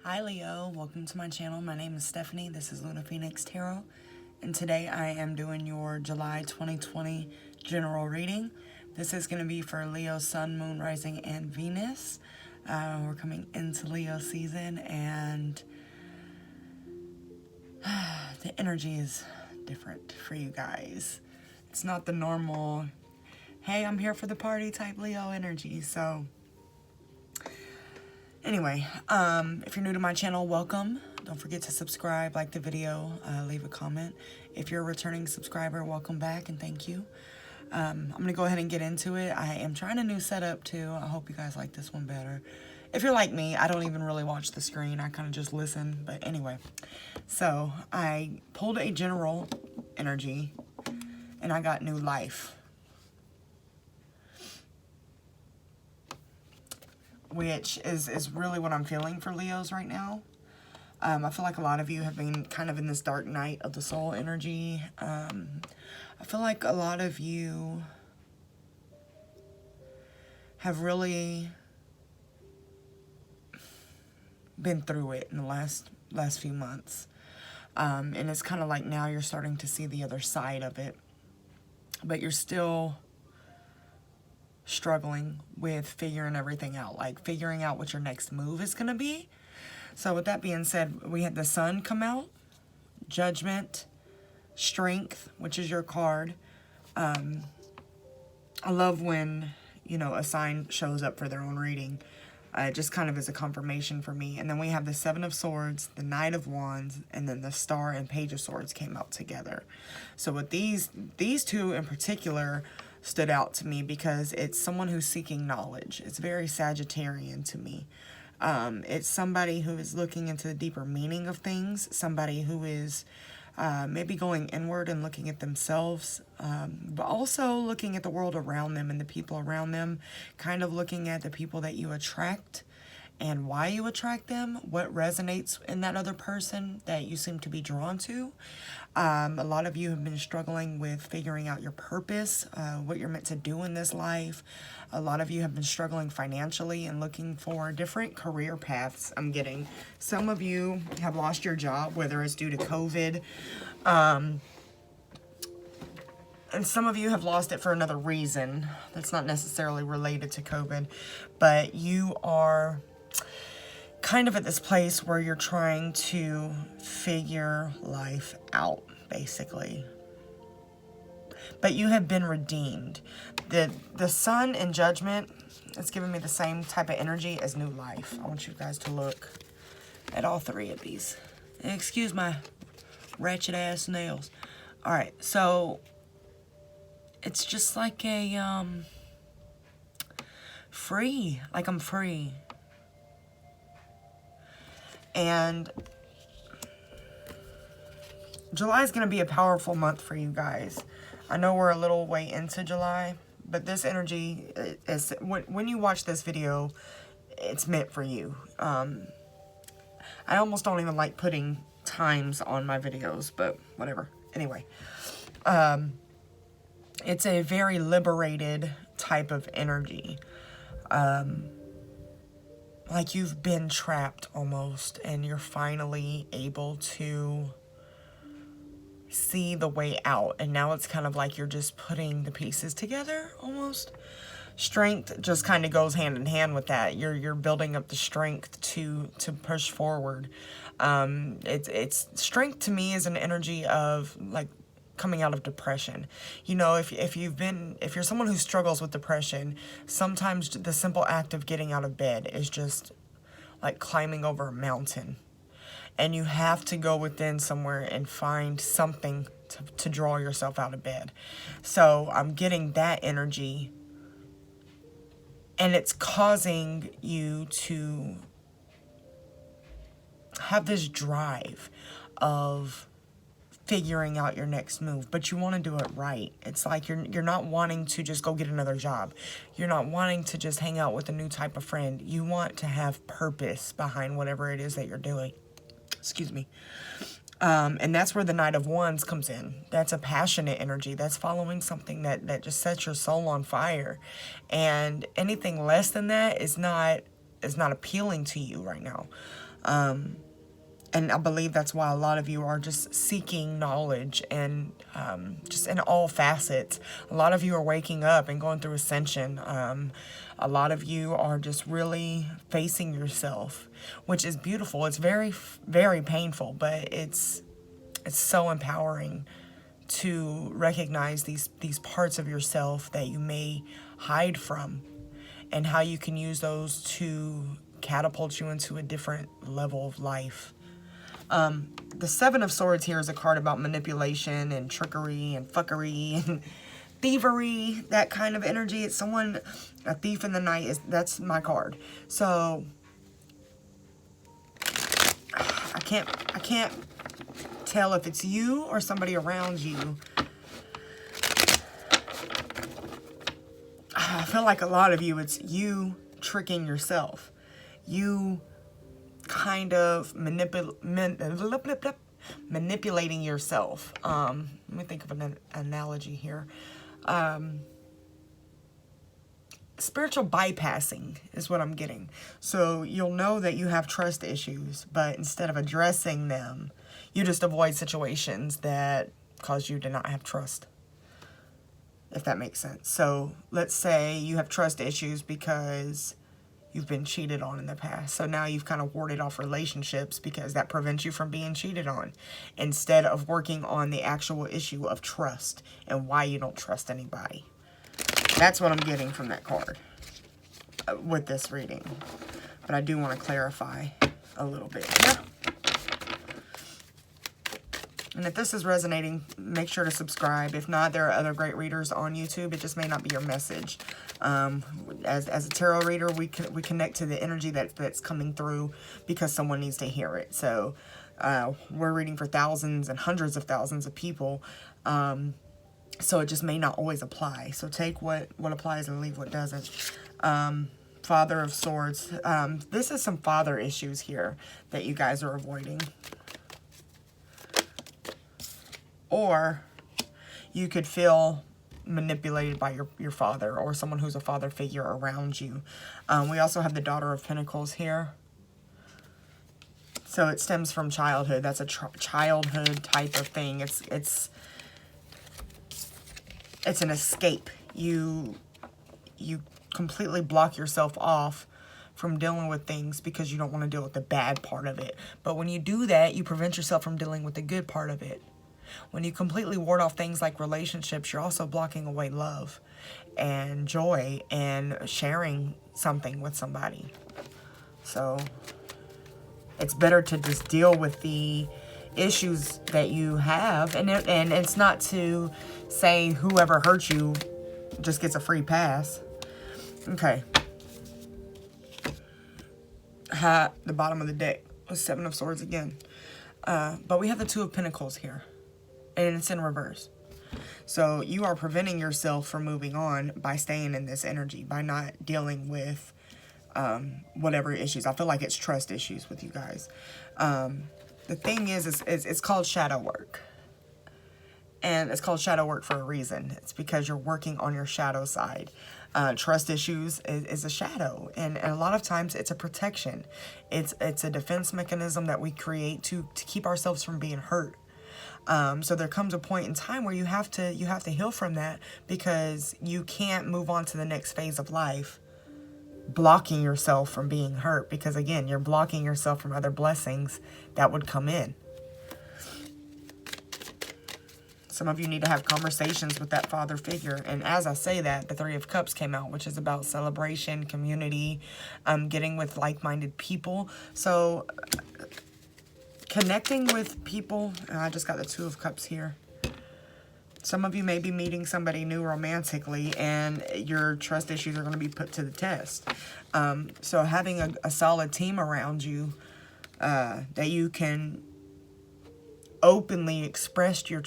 Hi Leo, welcome to my channel. My name is Stephanie. This is Luna Phoenix Tarot, and today I am doing your July 2020 general reading. This is going to be for Leo, Sun, Moon, Rising, and Venus. We're coming into Leo season, and the energy is different for you guys. It's not the normal, hey, I'm here for the party type Leo energy. So anyway, if you're new to my channel, welcome. Don't forget to subscribe, like the video, leave a comment. If you're a returning subscriber, welcome back and thank you. I'm going to go ahead and get into it. I am trying a new setup too. I hope you guys like this one better. If you're like me, I don't even really watch the screen. I kind of just listen. But anyway, so I pulled a general energy and I got new life, which is really what I'm feeling for Leos right now. I feel like a lot of you have been kind of in this dark night of the soul energy. I feel like a lot of you have really been through it in the last few months. And it's kind of like now you're starting to see the other side of it. But you're still struggling with figuring everything out, like figuring out what your next move is going to be. So with that being said, we had the Sun come out, Judgment, Strength, which is your card. I love when, you know, a sign shows up for their own reading. It just kind of is a confirmation for me. And then we have the Seven of Swords, the Knight of Wands, and then the Star and Page of Swords came out together. So with these two in particular stood out to me because it's someone who's seeking knowledge. It's very Sagittarian to me. It's somebody who is looking into the deeper meaning of things, somebody who is maybe going inward and looking at themselves, but also looking at the world around them and the people around them, kind of looking at the people that you attract and why you attract them, what resonates in that other person that you seem to be drawn to. A lot of you have been struggling with figuring out your purpose, what you're meant to do in this life. A lot of you have been struggling financially and looking for different career paths, I'm getting. Some of you have lost your job, whether it's due to COVID. And some of you have lost it for another reason that's not necessarily related to COVID. But you are kind of at this place where you're trying to figure life out, basically. But you have been redeemed. The Sun in Judgment is giving me the same type of energy as new life. I want you guys to look at all three of these. Excuse my ratchet ass nails. Alright, so it's just like a free. Like I'm free. And July is going to be a powerful month for you guys. I know we're a little way into July, but this energy is, when you watch this video, it's meant for you. I almost don't even like putting times on my videos, but whatever. Anyway, it's a very liberated type of energy. Like you've been trapped almost, and you're finally able to see the way out. And now it's kind of like you're just putting the pieces together almost. Strength just kind of goes hand in hand with that. You're building up the strength to push forward. It's strength to me is an energy of like coming out of depression. You know, if you're someone who struggles with depression, sometimes the simple act of getting out of bed is just like climbing over a mountain. And you have to go within somewhere and find something to draw yourself out of bed. So I'm getting that energy, and it's causing you to have this drive of figuring out your next move, but you want to do it right. It's like you're not wanting to just go get another job. You're not wanting to just hang out with a new type of friend. You want to have purpose behind whatever it is that you're doing. Excuse me. And that's where the Knight of Wands comes in. That's a passionate energy. That's following something that just sets your soul on fire. And anything less than that is not appealing to you right now. And I believe that's why a lot of you are just seeking knowledge, and just in all facets. A lot of you are waking up and going through ascension. A lot of you are just really facing yourself, which is beautiful. It's very, very painful, but it's so empowering to recognize these parts of yourself that you may hide from, and how you can use those to catapult you into a different level of life. The Seven of Swords here is a card about manipulation and trickery and fuckery and thievery, that kind of energy. It's someone, a thief in the night, that's my card. So I can't tell if it's you or somebody around you. I feel like a lot of you, it's you tricking yourself. You kind of manipulating yourself. Let me think of an analogy here. Spiritual bypassing is what I'm getting. So you'll know that you have trust issues, but instead of addressing them, you just avoid situations that cause you to not have trust, if that makes sense. So let's say you have trust issues because you've been cheated on in the past. So now you've kind of warded off relationships because that prevents you from being cheated on, instead of working on the actual issue of trust and why you don't trust anybody. That's what I'm getting from that card with this reading. But I do want to clarify a little bit here. And if this is resonating, make sure to subscribe. If not, there are other great readers on YouTube. It just may not be your message. As a tarot reader, we connect to the energy that's coming through because someone needs to hear it. So we're reading for thousands and hundreds of thousands of people. So it just may not always apply. So take what applies and leave what doesn't. Father of Swords. This is some father issues here that you guys are avoiding. Or you could feel manipulated by your father or someone who's a father figure around you. We also have the Daughter of Pentacles here. So it stems from childhood. That's a childhood type of thing. It's an escape. You completely block yourself off from dealing with things because you don't want to deal with the bad part of it. But when you do that, you prevent yourself from dealing with the good part of it. When you completely ward off things like relationships, you're also blocking away love and joy and sharing something with somebody. So it's better to just deal with the issues that you have. And it's not to say whoever hurt you just gets a free pass. Okay. The bottom of the deck was Seven of Swords again. But we have the Two of Pentacles here. And it's in reverse. So you are preventing yourself from moving on by staying in this energy, by not dealing with whatever issues. I feel like it's trust issues with you guys. The thing is it's called shadow work. And it's called shadow work for a reason. It's because you're working on your shadow side. Trust issues is a shadow. And a lot of times it's a protection. It's a defense mechanism that we create to keep ourselves from being hurt. So there comes a point in time where you have to heal from that, because you can't move on to the next phase of life blocking yourself from being hurt, because again, you're blocking yourself from other blessings that would come in. Some of you need to have conversations with that father figure. And as I say that, the Three of Cups came out, which is about celebration, community, getting with like-minded people. So connecting with people. I just got the Two of Cups here. Some of you may be meeting somebody new romantically, and your trust issues are going to be put to the test. So having a solid team around you that you can openly express your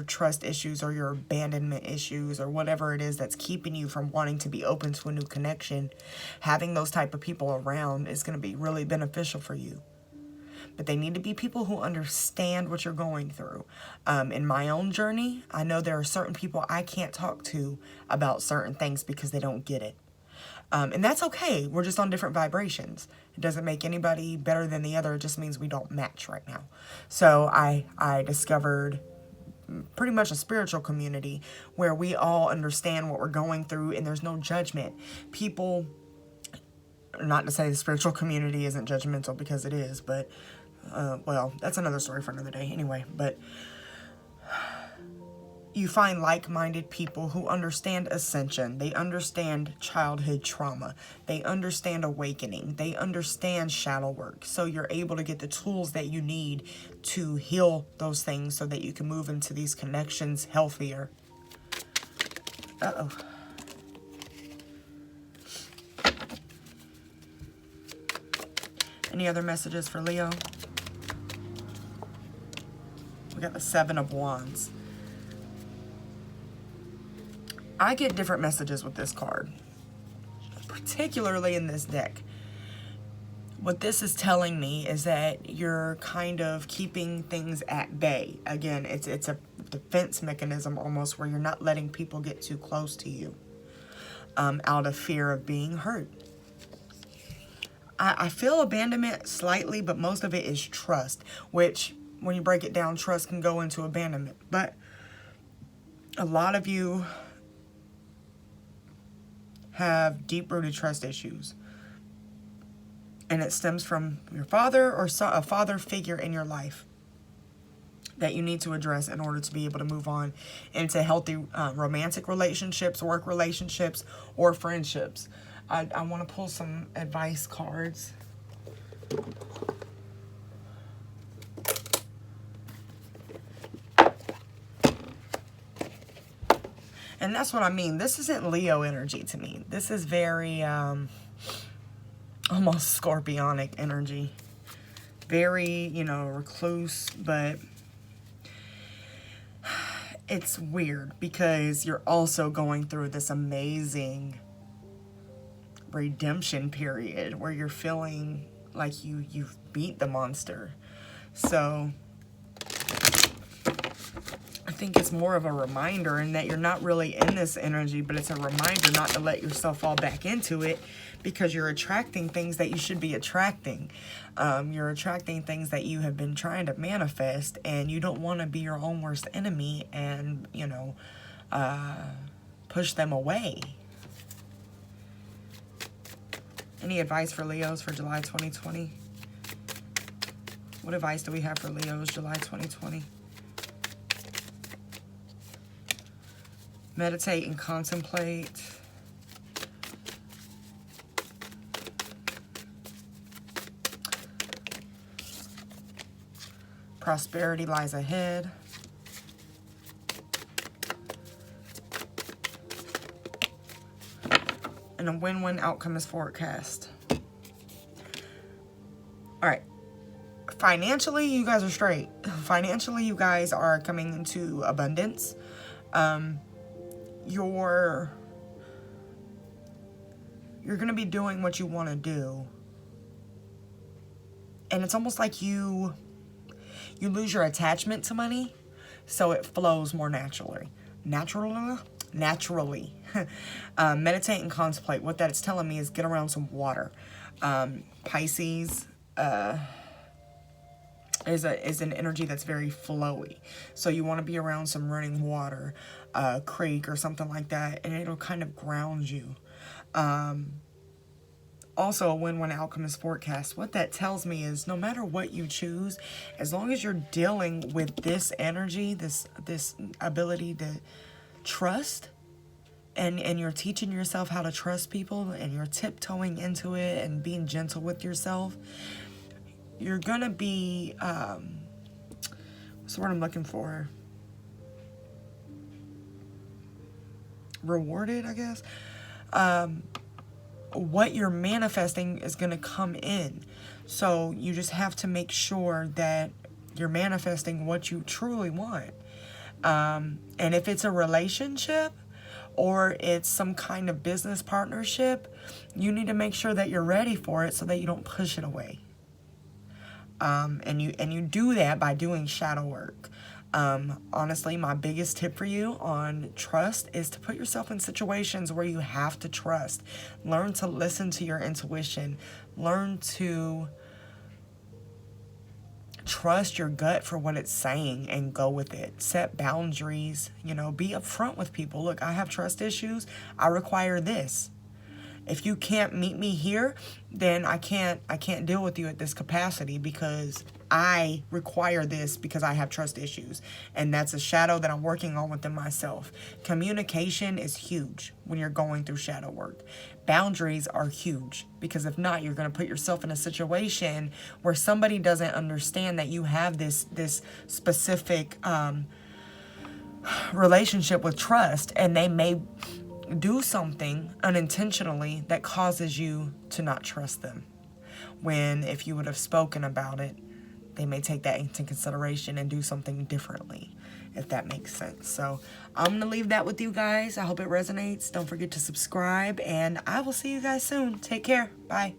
trust issues or your abandonment issues or whatever it is that's keeping you from wanting to be open to a new connection, having those type of people around is going to be really beneficial for you. But they need to be people who understand what you're going through. In my own journey, I know there are certain people I can't talk to about certain things because they don't get it. And that's okay. We're just on different vibrations. It doesn't make anybody better than the other. It just means we don't match right now. So I discovered pretty much a spiritual community where we all understand what we're going through and there's no judgment. People, not to say the spiritual community isn't judgmental, because it is, but, well, that's another story for another day anyway, but you find like-minded people who understand ascension. They understand childhood trauma. They understand awakening. They understand shadow work. So you're able to get the tools that you need to heal those things so that you can move into these connections healthier. Uh-oh. Any other messages for Leo? We got the Seven of Wands. I get different messages with this card, particularly in this deck. What this is telling me is that you're kind of keeping things at bay. Again, it's a defense mechanism almost, where you're not letting people get too close to you out of fear of being hurt. I feel abandonment slightly, but most of it is trust, which when you break it down, trust can go into abandonment. But a lot of you have deep-rooted trust issues, and it stems from your father or a father figure in your life that you need to address in order to be able to move on into healthy romantic relationships, work relationships, or friendships. I want to pull some advice cards. And that's what I mean. This isn't Leo energy to me. This is very almost scorpionic energy. Very, you know, recluse, but it's weird because you're also going through this amazing redemption period where you're feeling like you've beat the monster. So I think it's more of a reminder, and that you're not really in this energy, but it's a reminder not to let yourself fall back into it, because you're attracting things that you should be attracting. You're attracting things that you have been trying to manifest, and you don't want to be your own worst enemy and, you know, push them away. Any advice for Leos for July 2020? What advice do we have for Leos July 2020? Meditate and contemplate. Prosperity lies ahead. And a win-win outcome is forecast. All right. Financially, you guys are straight. Financially, you guys are coming into abundance. You're going to be doing what you want to do. And it's almost like you lose your attachment to money, so it flows more naturally. Naturally. Meditate and contemplate. What that's telling me is get around some water. Pisces is an energy that's very flowy. So you want to be around some running water, a creek or something like that, and it'll kind of ground you. Also, a win-win outcome is forecast. What that tells me is no matter what you choose, as long as you're dealing with this energy, this ability to trust, and you're teaching yourself how to trust people, and you're tiptoeing into it and being gentle with yourself, you're gonna be what's the word I'm looking for? Rewarded, I guess. What you're manifesting is gonna come in. So you just have to make sure that you're manifesting what you truly want. And if it's a relationship or it's some kind of business partnership, you need to make sure that you're ready for it so that you don't push it away. And you do that by doing shadow work. Honestly, my biggest tip for you on trust is to put yourself in situations where you have to trust. Learn to listen to your intuition. Learn to trust your gut for what it's saying and go with it. Set boundaries, be upfront with people. Look, I have trust issues. I require this. If you can't meet me here, then I can't deal with you at this capacity because I require this because I have trust issues. And that's a shadow that I'm working on within myself. Communication is huge when you're going through shadow work. Boundaries are huge because if not, you're going to put yourself in a situation where somebody doesn't understand that you have this specific relationship with trust, and they may do something unintentionally that causes you to not trust them. When if you would have spoken about it, they may take that into consideration and do something differently, if that makes sense. So I'm going to leave that with you guys. I hope it resonates. Don't forget to subscribe, and I will see you guys soon. Take care. Bye.